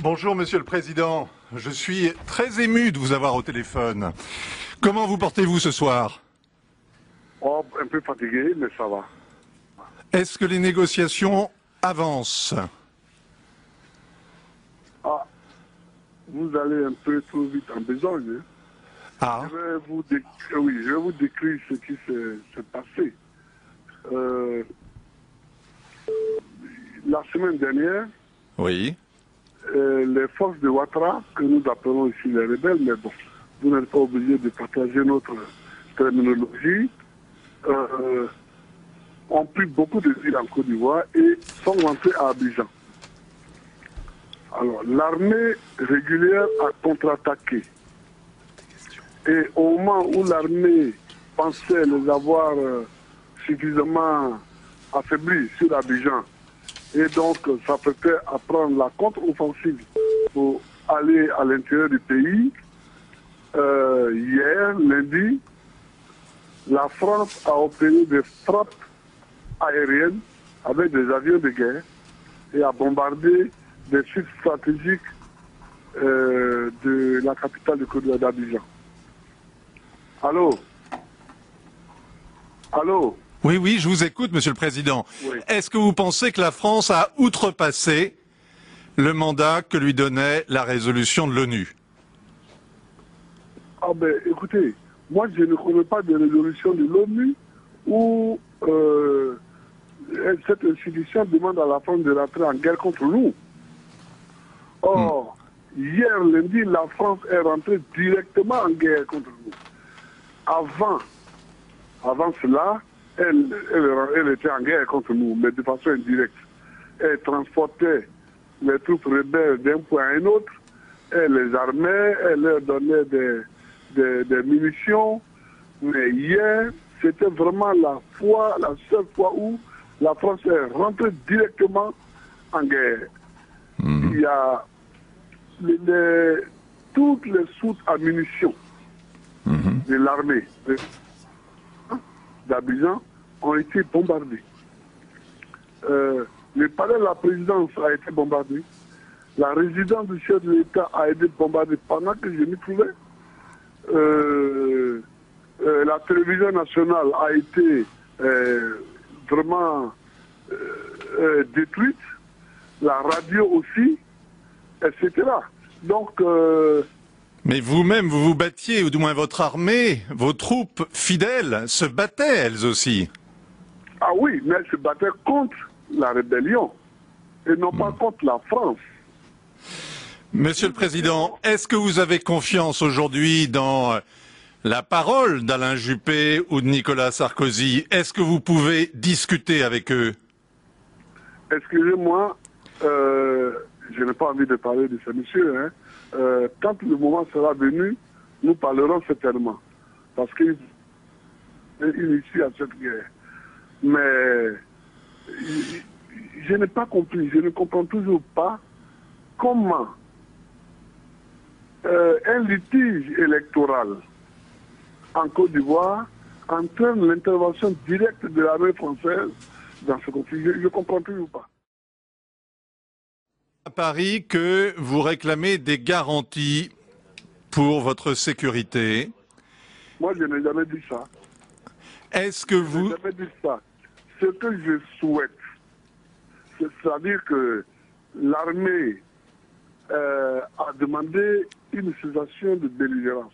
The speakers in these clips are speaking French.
Bonjour Monsieur le Président, je suis très ému de vous avoir au téléphone. Comment vous portez-vous ce soir? Oh, un peu fatigué, mais ça va. Est-ce que les négociations avancent? Ah, vous allez un peu trop vite en besogne. Hein? Ah, Oui, je vais vous décrire ce qui s'est passé. La semaine dernière, oui. les forces de Ouattara, que nous appelons ici les rebelles, mais bon, vous n'êtes pas obligé de partager notre terminologie, ont pris beaucoup de villes en Côte d'Ivoire et sont rentrés à Abidjan. Alors, l'armée régulière a contre-attaqué. Et au moment où l'armée pensait les avoir suffisamment affaiblis sur Abidjan, et donc s'apprêtait à prendre la contre-offensive pour aller à l'intérieur du pays, hier, lundi, la France a opéré des frappes aériennes avec des avions de guerre et a bombardé des sites stratégiques de la capitale de Côte d'Ivoire, d'Abidjan. Allô? Allô? Oui, oui, je vous écoute, Monsieur le Président. Oui. Est-ce que vous pensez que la France a outrepassé le mandat que lui donnait la résolution de l'ONU? Ah ben, écoutez, moi je ne connais pas de résolution de l'ONU où cette institution demande à la France de rentrer en guerre contre nous. Or, hier lundi, la France est rentrée directement en guerre contre nous. Avant cela, elle était en guerre contre nous, mais de façon indirecte. Elle transportait les troupes rebelles d'un point à un autre, elle les armait, elle leur donnait des munitions. Mais hier, c'était vraiment la seule fois où la France est rentrée directement en guerre. Il y a toutes les soutes à munitions de l'armée d'Abidjan ont été bombardées. Le palais de la présidence a été bombardé. La résidence du chef de l'État a été bombardée pendant que je m'y trouvais. La télévision nationale a été vraiment détruite. La radio aussi, etc. Donc, Mais vous-même, vous vous battiez, ou du moins votre armée, vos troupes fidèles se battaient elles aussi. ah oui, mais elles se battaient contre la rébellion et non pas contre la France. Monsieur le Président, est-ce que vous avez confiance aujourd'hui dans la parole d'Alain Juppé ou de Nicolas Sarkozy? Est-ce que vous pouvez discuter avec eux? Excusez-moi, je n'ai pas envie de parler de ce monsieur. Hein. Quand le moment sera venu, nous parlerons certainement. Parce qu'il est initié à cette guerre. Mais je n'ai pas compris, je ne comprends toujours pas comment un litige électoral en Côte d'Ivoire entraîne l'intervention directe de l'armée française dans ce conflit. Je ne comprends toujours pas. À Paris, que vous réclamez des garanties pour votre sécurité. Moi, je n'ai jamais dit ça. Est-ce que Je vous... n'ai jamais dit ça. Ce que je souhaite, c'est-à-dire que l'armée a demandé une cessation de belligérance.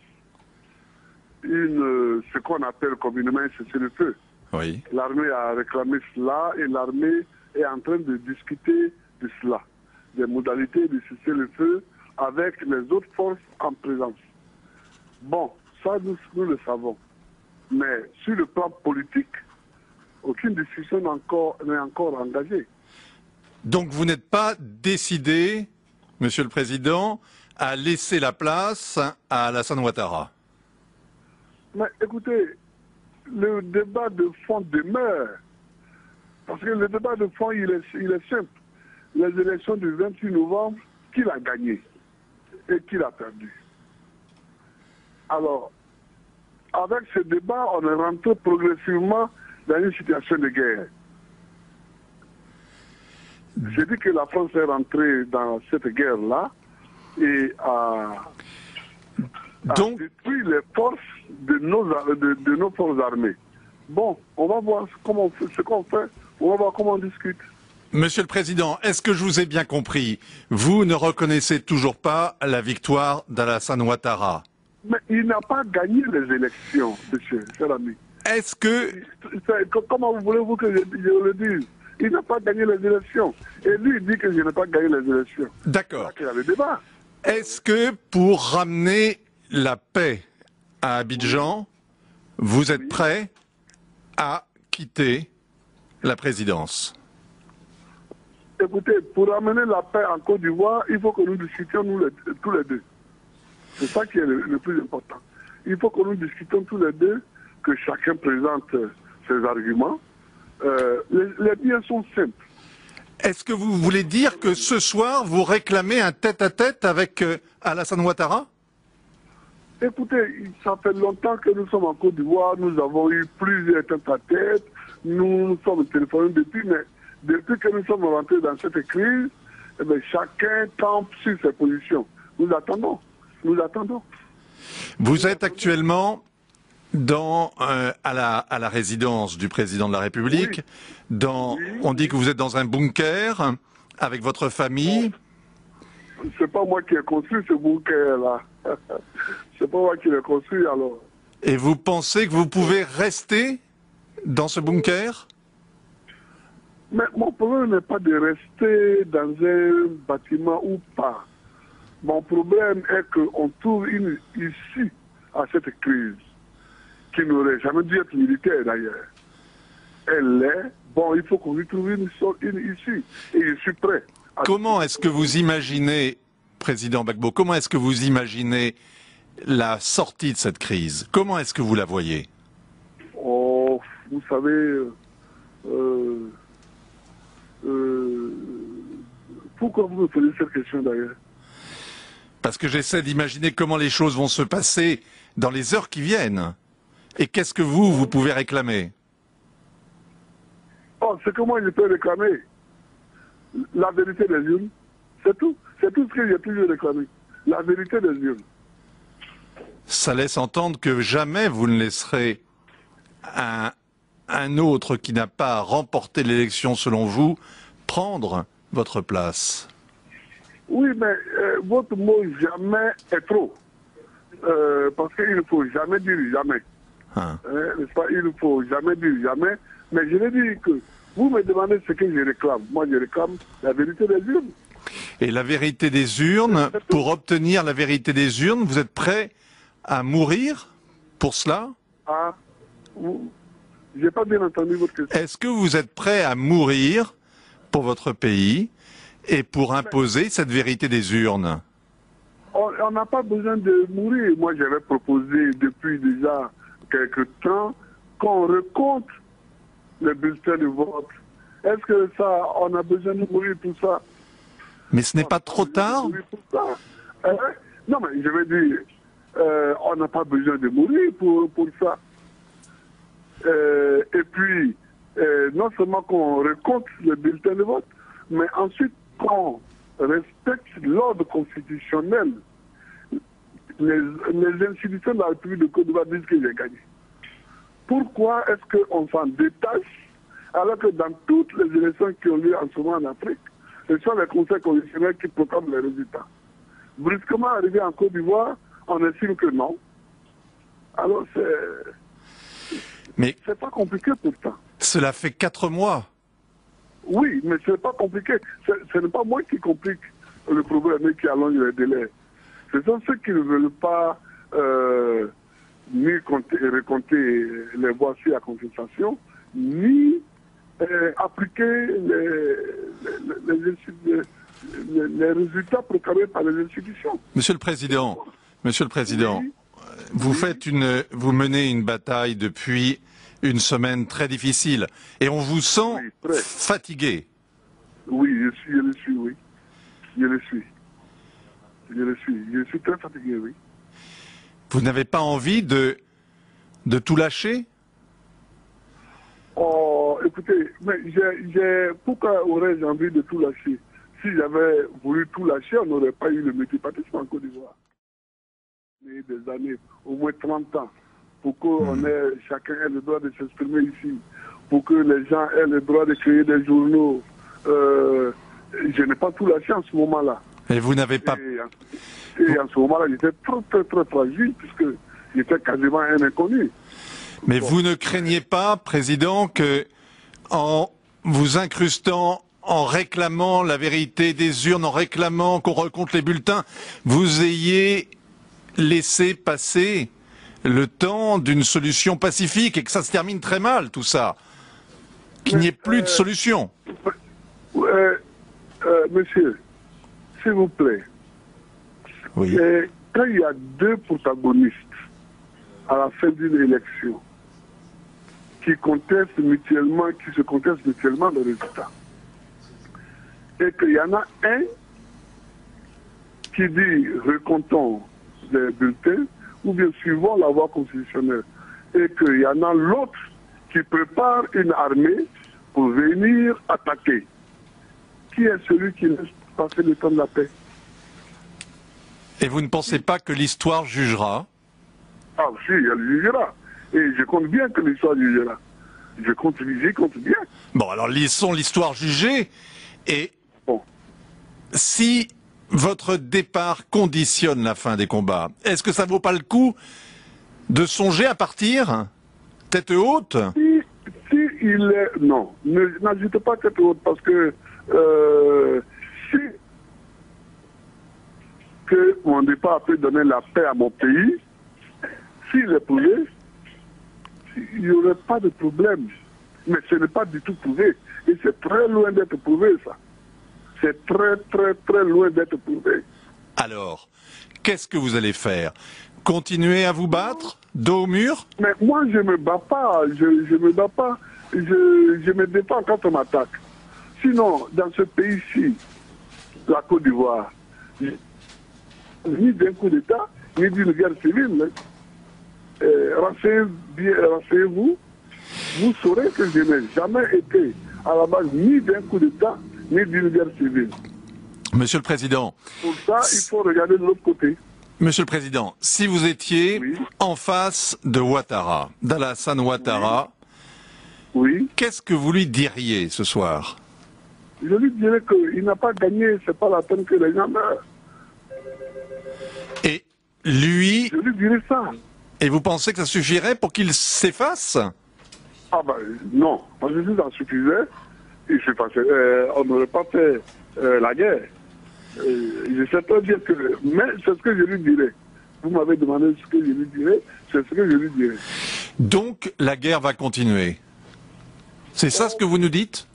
Ce qu'on appelle communément un cessez-le-feu. Oui. L'armée a réclamé cela et l'armée est en train de discuter de cela, des modalités de cessez-le-feu avec les autres forces en présence. Bon, ça nous le savons. Mais sur le plan politique, aucune discussion n'est encore engagée. Donc vous n'êtes pas décidé, Monsieur le Président, à laisser la place à Alassane Ouattara? Mais écoutez, le débat de fond demeure. Parce que le débat de fond, il est simple. Les élections du 28 novembre, qui l'a gagné et qui l'a perdu. Alors, avec ce débat, on est rentré progressivement dans une situation de guerre. Je dis que la France est rentrée dans cette guerre-là et a détruit les forces de nos forces armées. Bon, on va voir ce qu'on fait, on va voir comment on discute. Monsieur le Président, est-ce que je vous ai bien compris? Vous ne reconnaissez toujours pas la victoire d'Alassane Ouattara? Mais il n'a pas gagné les élections, monsieur, cher ami. Est-ce que... Comment voulez-vous que je le dise? Il n'a pas gagné les élections. Et lui, il dit que je n'ai pas gagné les élections. D'accord. Il y a le débat. Est-ce que pour ramener la paix à Abidjan, vous êtes prêt à quitter la présidence? Écoutez, pour ramener la paix en Côte d'Ivoire, il faut que nous discutions tous les deux. C'est ça qui est le plus important. Il faut que nous discutions tous les deux, que chacun présente ses arguments. Les biens sont simples. Est-ce que vous voulez dire que ce soir, vous réclamez un tête-à-tête avec Alassane Ouattara? Écoutez, ça fait longtemps que nous sommes en Côte d'Ivoire, nous avons eu plusieurs tête-à-tête, nous nous sommes téléphonés depuis, mais depuis que nous sommes rentrés dans cette crise, eh bien, chacun campe sur ses positions. Nous attendons, nous attendons. Vous êtes actuellement à la résidence du président de la République. On dit que vous êtes dans un bunker avec votre famille. C'est pas moi qui ai construit ce bunker-là. C'est pas moi qui l'ai construit alors. Et vous pensez que vous pouvez rester dans ce bunker? Mais mon problème n'est pas de rester dans un bâtiment ou pas. Mon problème est qu'on trouve une issue à cette crise, qui n'aurait jamais dû être militaire d'ailleurs. Elle est, bon, il faut qu'on lui trouve une issue. Et je suis prêt. Comment est-ce que vous imaginez, Président Gbagbo, comment est-ce que vous imaginez la sortie de cette crise? Comment est-ce que vous la voyez? Oh, vous savez, pourquoi vous me posez cette question d'ailleurs? Parce que j'essaie d'imaginer comment les choses vont se passer dans les heures qui viennent. Et qu'est-ce que vous pouvez réclamer? Oh, c'est que moi je peux réclamer la vérité des urnes. C'est tout. C'est tout ce que j'ai toujours réclamé. La vérité des urnes. Ça laisse entendre que jamais vous ne laisserez un autre qui n'a pas remporté l'élection selon vous prendre votre place. Oui, mais votre mot jamais est trop. Parce qu'il ne faut jamais dire jamais. N'est-ce pas? Il ne faut jamais dire jamais. Mais je vais dire que vous me demandez ce que je réclame. Moi, je réclame la vérité des urnes. Et la vérité des urnes, pour obtenir la vérité des urnes, vous êtes prêt à mourir pour cela? Ah, j'ai pas bien entendu votre question. Est-ce que vous êtes prêt à mourir pour votre pays et pour imposer cette vérité des urnes? On n'a pas besoin de mourir. Moi, j'avais proposé depuis déjà quelque temps qu'on recompte les bulletins de vote. Est-ce que ça, on a besoin de mourir pour ça? Mais ce n'est pas trop tard? Non, mais je veux dire, on n'a pas besoin de mourir pour ça. Et puis, non seulement qu'on recompte les bulletins de vote, mais ensuite qu'on respecte l'ordre constitutionnel. Les institutions de la République de Côte d'Ivoire disent que j'ai gagné. Pourquoi est-ce qu'on s'en détache alors que dans toutes les élections qui ont lieu en ce moment en Afrique, ce sont les conseils constitutionnels qui proclament les résultats? Brusquement arrivé en Côte d'Ivoire, on estime que non. Alors c'est pas compliqué pourtant. Cela fait 4 mois. Oui, mais ce n'est pas compliqué. Ce n'est pas moi qui complique le problème et qui allonge les délais. Ce sont ceux qui ne veulent pas ni recompter les voix sur la contestation, ni appliquer les résultats proclamés par les institutions. Monsieur le Président, oui. Vous menez une bataille depuis une semaine très difficile et on vous sent fatigué. Oui, je le suis, oui. Je suis très fatigué, oui. Vous n'avez pas envie de tout lâcher? Oh, écoutez, mais pourquoi aurais-je envie de tout lâcher? Si j'avais voulu tout lâcher, on n'aurait pas eu le multipartisme en Côte d'Ivoire. Des années, au moins 30 ans, pour qu'on chacun ait le droit de s'exprimer ici, pour que les gens aient le droit de créer des journaux. Je n'ai pas tout lâché en ce moment-là. Et vous n'avez pas... Et en ce moment-là, j'étais très fragile, puisque j'étais quasiment un inconnu. Mais vous ne craignez pas, Président, que en vous incrustant, en réclamant la vérité des urnes, en réclamant qu'on recompte les bulletins, vous ayez laissé passer le temps d'une solution pacifique et que ça se termine très mal, tout ça? Qu'il n'y ait plus de solution? Monsieur, s'il vous plaît, oui. Quand il y a deux protagonistes à la fin d'une élection qui se contestent mutuellement le résultat, et qu'il y en a un qui dit recomptons des bulletins ou bien suivons la voie constitutionnelle, et qu'il y en a l'autre qui prépare une armée pour venir attaquer. Qui est celui qui laisse passer le temps de la paix? Et vous ne pensez pas que l'histoire jugera? Ah si, elle jugera. Et je compte bien que l'histoire jugera. J'y compte bien. Bon, alors laissons l'histoire juger. Et bon. Si votre départ conditionne la fin des combats, est-ce que ça vaut pas le coup de songer à partir tête haute? Si il est... Non, n'ajoutez pas tête haute, parce que si que mon départ peut donner la paix à mon pays, s'il est prouvé, il n'y aurait pas de problème. Mais ce n'est pas du tout prouvé. Et c'est très loin d'être prouvé, ça. C'est très loin d'être prouvé. Alors, qu'est-ce que vous allez faire? Continuer à vous battre, dos au mur? Mais moi, je ne me bats pas. Je me bats pas. Je me défends quand on m'attaque. Sinon, dans ce pays-ci, la Côte d'Ivoire, ni d'un coup d'État, ni d'une guerre civile. Renseignez-vous, vous saurez que je n'ai jamais été à la base ni d'un coup d'État, ni d'une guerre civile. Monsieur le Président. Pour ça, il faut regarder de l'autre côté. Monsieur le Président, si vous étiez oui. en face de Ouattara, d'Alassane Ouattara, oui. Qu'est-ce que vous lui diriez ce soir? Je lui dirais qu'il n'a pas gagné, c'est pas la peine que les gens meurent. Et lui... Je lui dirais ça. Et vous pensez que ça suffirait pour qu'il s'efface? Ah ben non, moi je dis que ça suffisait. On n'aurait pas fait la guerre. Je sais très bien que... Mais c'est ce que je lui dirais. Vous m'avez demandé ce que je lui dirais, c'est ce que je lui dirais. Donc la guerre va continuer? C'est ça ce que vous nous dites?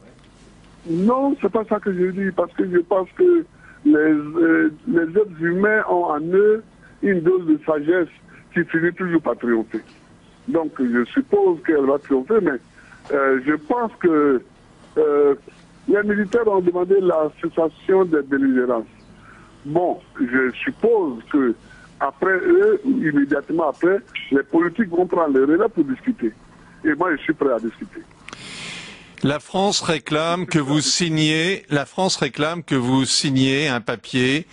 Non, c'est pas ça que je dis, parce que je pense que les êtres humains ont en eux une dose de sagesse qui finit toujours par triompher. Donc je suppose qu'elle va triompher, mais je pense que les militaires ont demandé la cessation des belligérances. Bon, je suppose que après eux, immédiatement après, les politiques vont prendre le relais pour discuter. Et moi, je suis prêt à discuter. La France réclame que vous signiez un papier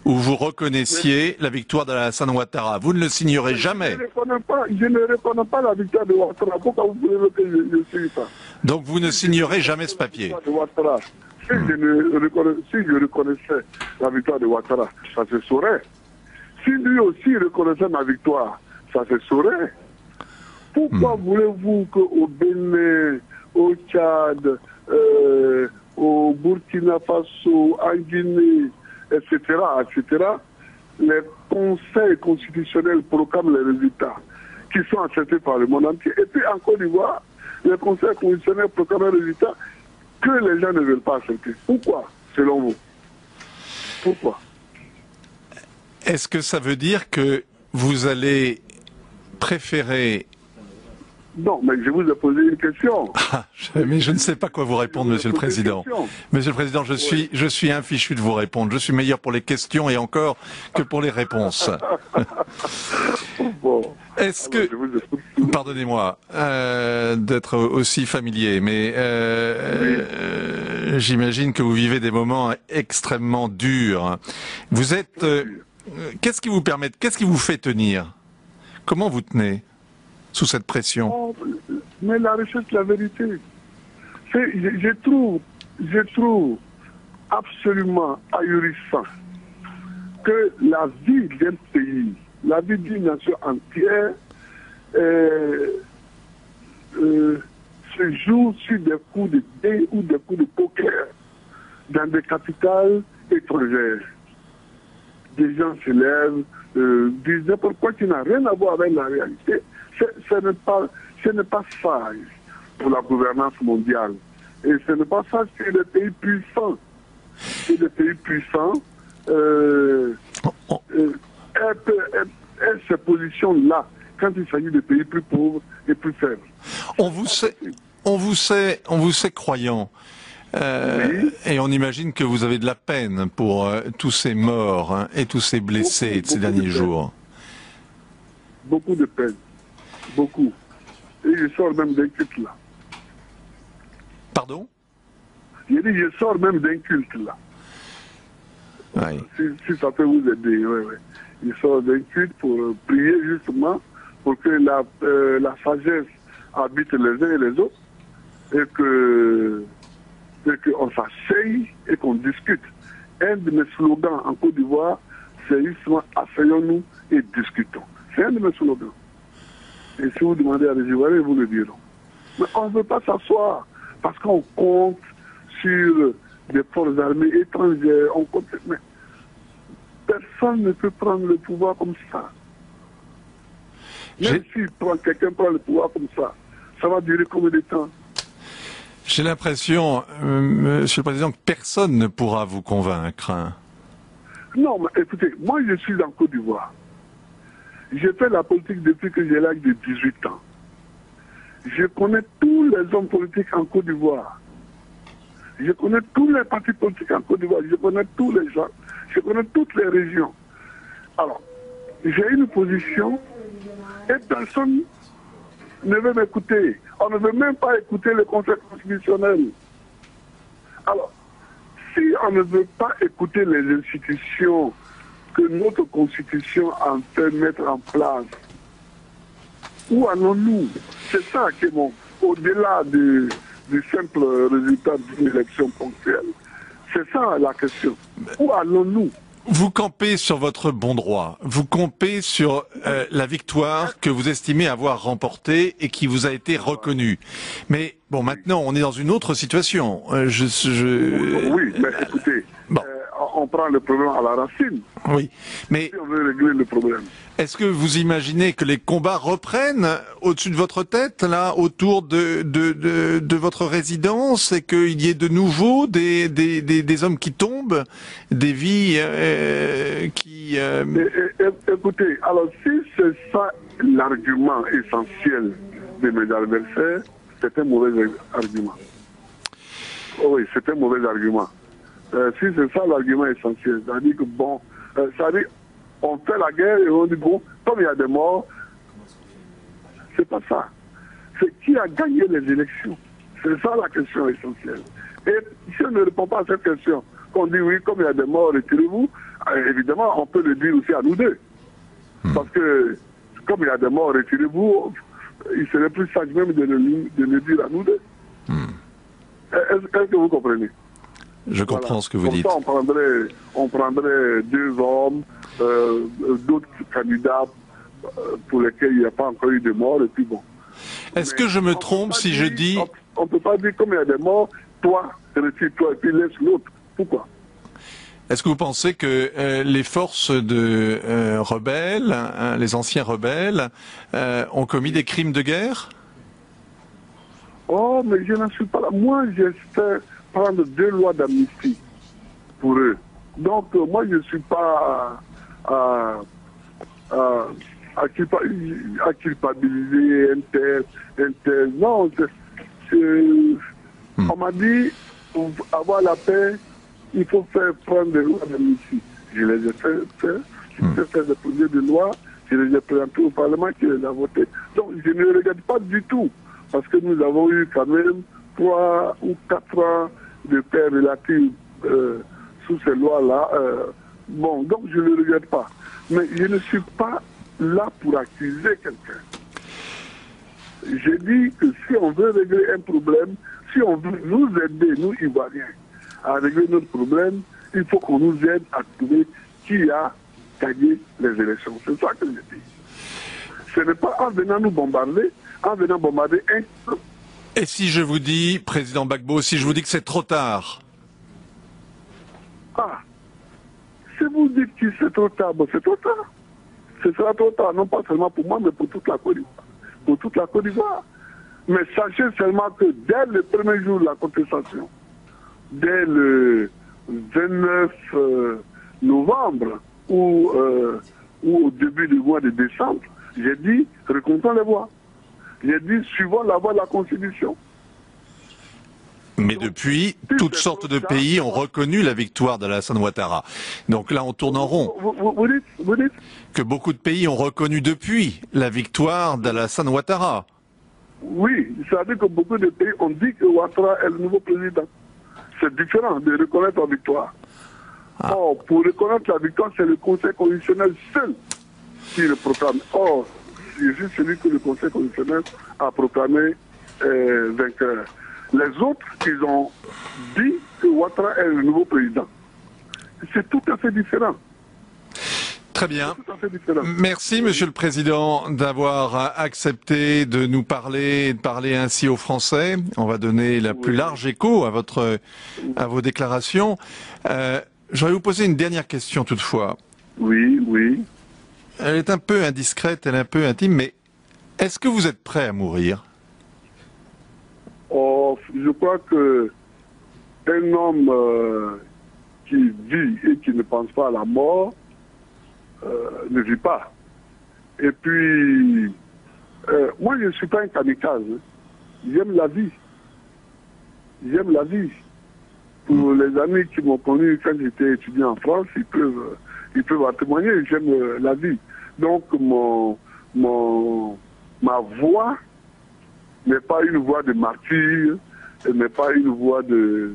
où vous reconnaissiez la victoire d'Alassane Ouattara. Vous ne le signerez jamais. Je ne reconnais pas la victoire de Ouattara. Pourquoi vous voulez que je ne signe pas? Donc vous ne signerez jamais ce papier. Si je reconnaissais la victoire de Ouattara, ça se saurait. Si lui aussi reconnaissait ma victoire, ça se saurait. Pourquoi voulez-vous qu'au Bénin, au Tchad, au Burkina Faso, en Guinée, etc., les conseils constitutionnels proclament les résultats qui sont acceptés par le monde entier. Et puis en Côte d'Ivoire, les conseils constitutionnels proclament les résultats que les gens ne veulent pas accepter. Pourquoi, selon vous? Pourquoi? Est-ce que ça veut dire que vous allez préférer Non, mais je vous ai posé une question. Mais je ne sais pas quoi vous répondre, Monsieur le Président. Monsieur le Président, je suis infichu de vous répondre. Je suis meilleur pour les questions et encore que pour les réponses. Bon. Est-ce que, pardonnez-moi d'être aussi familier, mais j'imagine que vous vivez des moments extrêmement durs. Vous êtes, qu'est-ce qui vous fait tenir? Comment vous tenez sous cette pression? Oh, mais la recherche de la vérité, je trouve absolument ahurissant que la vie d'un pays, la vie d'une nation entière se joue sur des coups de dés ou des coups de poker dans des capitales étrangères. Des gens se lèvent, disent n'importe quoi qui n'a rien à voir avec la réalité. Ce n'est pas sage pour la gouvernance mondiale. Et ce n'est pas sage chez les pays puissants. Chez les pays puissants, ces positions-là quand il s'agit de pays plus pauvres et plus faibles. On vous sait croyant. Oui. Et on imagine que vous avez de la peine pour tous ces morts hein, et tous ces blessés de ces derniers jours. Beaucoup de peine. Beaucoup. Et je sors même d'un culte là. Pardon? J'ai dit je sors même d'un culte là. Oui. Si ça peut vous aider, oui, oui. Je sors d'un culte pour prier justement pour que la sagesse habite les uns et les autres et qu'on s'asseye et qu'on discute. Un de mes slogans en Côte d'Ivoire, c'est justement asseyons-nous et discutons. C'est un de mes slogans. Et si vous demandez à des Ivoiriens, ils vous le diront. Mais on ne veut pas s'asseoir parce qu'on compte sur des forces armées étrangères. On compte, mais personne ne peut prendre le pouvoir comme ça. Même si quelqu'un prend le pouvoir comme ça va durer combien de temps? J'ai l'impression, Monsieur le Président, que personne ne pourra vous convaincre. Hein. Non, mais écoutez, moi je suis en Côte d'Ivoire. J'ai fait la politique depuis que j'ai l'âge de 18 ans. Je connais tous les hommes politiques en Côte d'Ivoire. Je connais tous les partis politiques en Côte d'Ivoire. Je connais tous les gens. Je connais toutes les régions. Alors, j'ai une position et personne ne veut m'écouter. On ne veut même pas écouter le Conseil constitutionnel. Alors, si on ne veut pas écouter les institutions que notre Constitution en fait mettre en place, où allons-nous? C'est ça qui est bon. Au-delà du simple résultat d'une élection ponctuelle. C'est ça la question. Où allons-nous? Vous campez sur votre bon droit. Vous campez sur la victoire que vous estimez avoir remportée et qui vous a été reconnue. Mais bon, maintenant, on est dans une autre situation. Oui, mais écoutez, bon. On prend le problème à la racine. Oui, mais si on veut régler le problème. Est-ce que vous imaginez que les combats reprennent au-dessus de votre tête, là, autour de votre résidence, et qu'il y ait de nouveau des hommes qui tombent, des vies qui... Écoutez, alors si c'est ça l'argument essentiel de mes adversaires, c'est un mauvais argument. Oh oui, c'est un mauvais argument. Si c'est ça l'argument essentiel, c'est-à-dire que bon, c'est-à-dire on fait la guerre et on dit bon, comme il y a des morts, c'est pas ça. C'est qui a gagné les élections. C'est ça la question essentielle. Et si on ne répond pas à cette question, qu'on dit oui, comme il y a des morts, retirez-vous, évidemment, on peut le dire aussi à nous deux. Parce que comme il y a des morts, retirez-vous, il serait plus sage même de le dire à nous deux. Est-ce que vous comprenez? Je comprends ce que vous dites. Ça, on prendrait deux hommes, d'autres candidats pour lesquels il n'y a pas encore eu de mort, et puis bon. Est-ce que je me trompe si je dis... On ne peut pas dire comme il y a des morts, toi, retire-toi, et puis laisse l'autre. Pourquoi? Est-ce que vous pensez que les forces de rebelles, les anciens rebelles, ont commis des crimes de guerre? Oh, mais je n'en suis pas là. Moi, j'espère prendre 2 lois d'amnistie pour eux. Donc, moi, je ne suis pas à culpabiliser un tel. Non, on m'a dit, pour avoir la paix, il faut prendre des lois d'amnistie. Je les ai fait faire. J'ai fait des projets de loi, je les ai présentés au Parlement qui les a votés. Donc je ne le regrette pas du tout, parce que nous avons eu quand même 3 ou 4 ans de paix relative sous ces lois-là. Bon, donc je ne le regrette pas. Mais je ne suis pas là pour accuser quelqu'un. J'ai dit que si on veut régler un problème, si on veut nous aider, nous Ivoiriens, à régler notre problème, il faut qu'on nous aide à trouver qui a gagné les élections. C'est ça que je dis. Ce n'est pas en venant nous bombarder, en venant bombarder un peu. Et si je vous dis, Président Gbagbo, si je vous dis que c'est trop tard? Ah, si vous dites que c'est trop tard, bon, c'est trop tard. Ce sera trop tard, non pas seulement pour moi, mais pour toute la Côte d'Ivoire. Pour toute la Côte d'Ivoire. Mais sachez seulement que dès le premier jour de la contestation, dès le 29 novembre ou au début du mois de décembre, j'ai dit reconnaissons les voix. J'ai dit suivons la voie de la Constitution. Mais depuis, toutes sortes de pays ont reconnu la victoire d'Alassane Ouattara. Donc là, on tourne en rond. Vous dites que beaucoup de pays ont reconnu depuis la victoire d'Alassane Ouattara. Oui, c'est-à-dire que beaucoup de pays ont dit que Ouattara est le nouveau président. C'est différent de reconnaître la victoire. Ah. Or, pour reconnaître la victoire, c'est le Conseil constitutionnel seul qui le proclame. Or, c'est juste celui que le Conseil constitutionnel a proclamé vainqueur. Les autres, ils ont dit que Ouattara est le nouveau président. C'est tout à fait différent. Très bien. Merci, Monsieur le Président, d'avoir accepté de nous parler et de parler ainsi aux Français. On va donner la plus large écho à vos déclarations. J'aurais vous poser une dernière question toutefois. Oui, oui. Elle est un peu indiscrète, elle est un peu intime, mais est-ce que vous êtes prêt à mourir? Oh, je crois que un homme qui vit et qui ne pense pas à la mort ne vit pas. Et puis, moi je ne suis pas un kamikaze. J'aime la vie. J'aime la vie. Pour les amis qui m'ont connu quand j'étais étudiant en France, ils peuvent en témoigner. J'aime la vie. Donc ma voix n'est pas une voix de martyr, n'est pas une voix de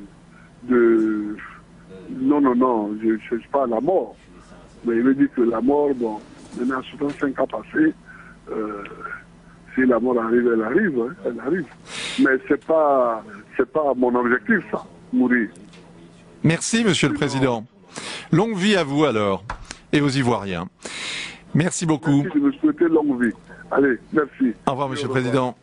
non, je ne cherche pas la mort. Mais il me dit que la mort, bon, maintenant 65 ans passés, si la mort arrive, elle arrive, hein, elle arrive. Mais c'est pas mon objectif, ça, mourir. Merci, Monsieur le Président. Longue vie à vous alors, et aux Ivoiriens. Merci beaucoup. Merci de me souhaiter longue vie. Allez, merci. Au revoir, Monsieur le Président.